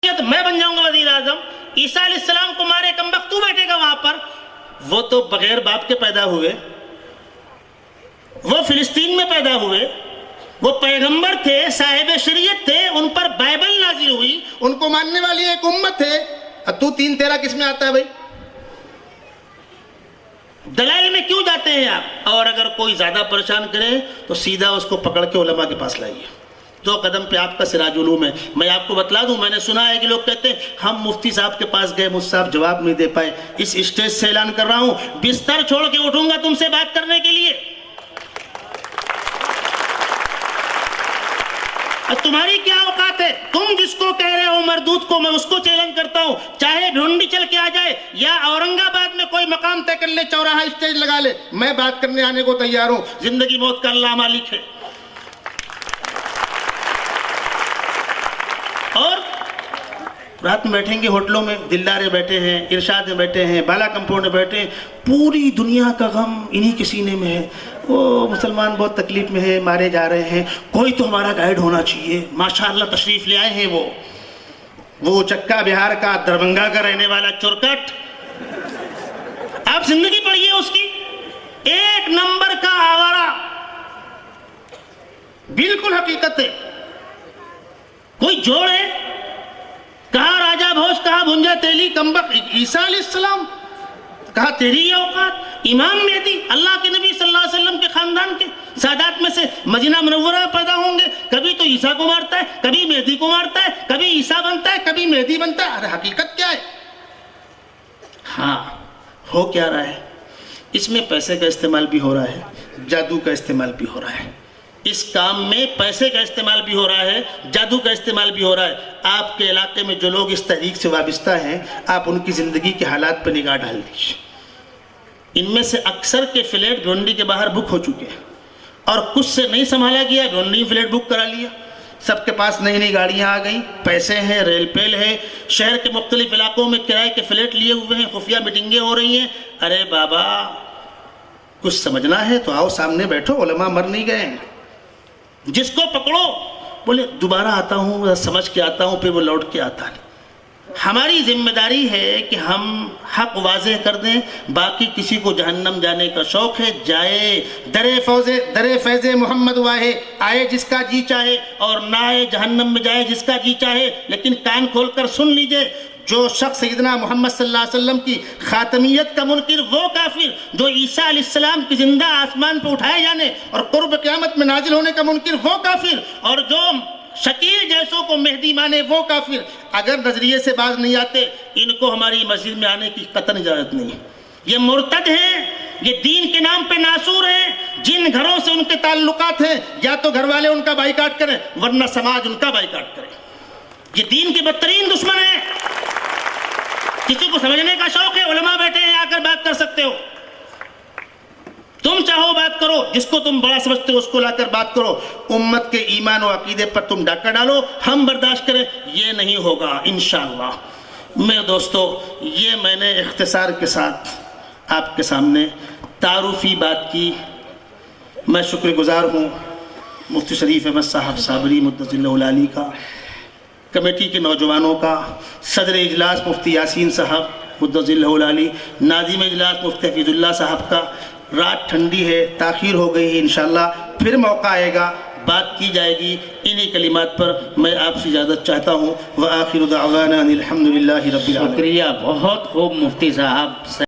میں بن جاؤں گا وزیر اعظم، عیسیٰ علیہ السلام کو مارے کمبخت تو بیٹھے گا وہاں پر. وہ تو بغیر باپ کے پیدا ہوئے، وہ فلسطین میں پیدا ہوئے، وہ پیغمبر تھے، صاحب شریعت تھے، ان پر بائبل نازل ہوئی، ان کو ماننے والی ایک امت ہے. تو تین تیرا کس میں آتا ہے بھائی؟ دلائل میں کیوں جاتے ہیں آپ؟ اور اگر کوئی زیادہ پریشان کرے تو سیدھا اس کو پکڑ کے علماء کے پاس لائیے. 2 قدم پہ آپ کا سراج علوم ہے. میں آپ کو بتلا دوں، میں نے سنا ہے کہ لوگ کہتے ہیں ہم مفتی صاحب کے پاس گئے، مفتی صاحب جواب نہیں دے پائے. اس اسٹیج سے اعلان کر رہا ہوں، بستر چھوڑ کے اٹھوں گا تم سے بات کرنے کے لیے. تمہاری کیا اوقات ہے؟ تم جس کو کہہ رہے ہو مردود کو، میں اس کو چیلنج کرتا ہوں، چاہے ڈھونڈی چل کے آ جائے یا اورنگ آباد میں کوئی مقام طے کر لے، چوراہا اسٹیج لگا لے، میں بات کرنے آنے کو تیار ہوں. زندگی موت کا اللہ مالک ہے. اور رات میں بیٹھیں گے ہوٹلوں میں، دلدارے بیٹھے ہیں، ارشاد میں بیٹھے ہیں، بالا کمپاؤنڈ میں بیٹھے ہیں، پوری دنیا کا غم انہی کے سینے میں ہے. وہ مسلمان بہت تکلیف میں ہے، مارے جا رہے ہیں، کوئی تو ہمارا گائیڈ ہونا چاہیے. ماشاءاللہ تشریف لے آئے ہیں وہ چکا بہار کا، دربھنگا کا رہنے والا چورکٹ. آپ زندگی پڑھیے اس کی، 1 نمبر کا آوارہ، بالکل حقیقت ہے. کوئی جوڑ ہے؟ کہا راجہ بھوج، کہا بھنجا تیلی کمبخت. عیسیٰ علیہ السلام کہا تیری یہ اوقات. امام مہدی اللہ کے نبی صلی اللہ علیہ وسلم کے خاندان کے سادات میں سے مدینہ منورہ پیدا ہوں گے. کبھی تو عیسیٰ کو مارتا ہے، کبھی مہدی کو مارتا ہے، کبھی عیسیٰ بنتا ہے، کبھی مہدی بنتا ہے. ارے حقیقت کیا ہے؟ ہاں، ہو کیا رہا ہے؟ اس میں پیسے کا استعمال بھی ہو رہا ہے، جادو کا استعمال بھی ہو رہا ہے. اس کام میں پیسے کا استعمال بھی ہو رہا ہے، جادو کا استعمال بھی ہو رہا ہے. آپ کے علاقے میں جو لوگ اس تحریک سے وابستہ ہیں، آپ ان کی زندگی کے حالات پر نگاہ ڈال دیجیے. ان میں سے اکثر کے فلیٹ ڈھونڈی کے باہر بک ہو چکے ہیں، اور کچھ سے نہیں سنبھالا گیا، ڈھونڈی فلیٹ بک کرا لیا. سب کے پاس نئی نئی گاڑیاں آ گئیں، پیسے ہیں، ریل پیل ہے، شہر کے مختلف علاقوں میں کرائے کے فلیٹ لیے ہوئے ہیں، خفیہ میٹنگیں ہو رہی ہیں. ارے بابا، کچھ سمجھنا ہے تو آؤ سامنے بیٹھو، علماء مر نہیں گئے ہیں. جس کو پکڑو بولے دوبارہ آتا ہوں، سمجھ کے آتا ہوں، پھر وہ لوٹ کے آتا نہیں. ہماری ذمہ داری ہے کہ ہم حق واضح کر دیں. باقی کسی کو جہنم جانے کا شوق ہے، جائے، در فیض محمد واہے، آئے جس کا جی چاہے، اور نہ آئے جہنم میں جائے جس کا جی چاہے. لیکن کان کھول کر سن لیجئے، جو شخص سیدنا محمد صلی اللہ علیہ وسلم کی خاتمیت کا منکر، وہ کافر. جو عیسیٰ علیہ السلام کی زندہ آسمان پہ اٹھائے جانے اور قرب قیامت میں نازل ہونے کا منکر، وہ کافر. اور جو شکیل جیسوں کو مہدی مانے، وہ کافر. اگر نظریے سے باز نہیں آتے، ان کو ہماری مسجد میں آنے کی قطعاً اجازت نہیں. یہ مرتد ہیں، یہ دین کے نام پہ ناسور ہیں. جن گھروں سے ان کے تعلقات ہیں، یا تو گھر والے ان کا بائیکاٹ کریں، ورنہ سماج ان کا بائیکاٹ کرے. یہ دین کے بدترین دشمن ہیں. کسی کو سمجھنے کا شوق ہے، علماء بیٹھے ہیں، آ کر بات کر سکتے ہو. تم چاہو بات کرو، جس کو تم بڑا سمجھتے ہو اس کو لا کر بات کرو. امت کے ایمان و عقیدے پر تم ڈاکہ ڈالو، ہم برداشت کریں، یہ نہیں ہوگا انشاءاللہ. میرے دوستو، یہ میں نے اختصار کے ساتھ آپ کے سامنے تعارفی بات کی. میں شکر گزار ہوں مفتی شریف احمد صاحب صابری مدثر اللہ العالی کا، کمیٹی کے نوجوانوں کا، صدر اجلاس مفتی یاسین صاحب مدثر اللہ العالی، ناظم اجلاس مفتی حفیظ اللہ صاحب کا. رات ٹھنڈی ہے، تاخیر ہو گئی ہے، انشاءاللہ پھر موقع آئے گا، بات کی جائے گی. انہی کلمات پر میں آپ سے اجازت چاہتا ہوں. وآخر دعوانا الحمدللہ رب العالمین. شکریہ، بہت خوب مفتی صاحب.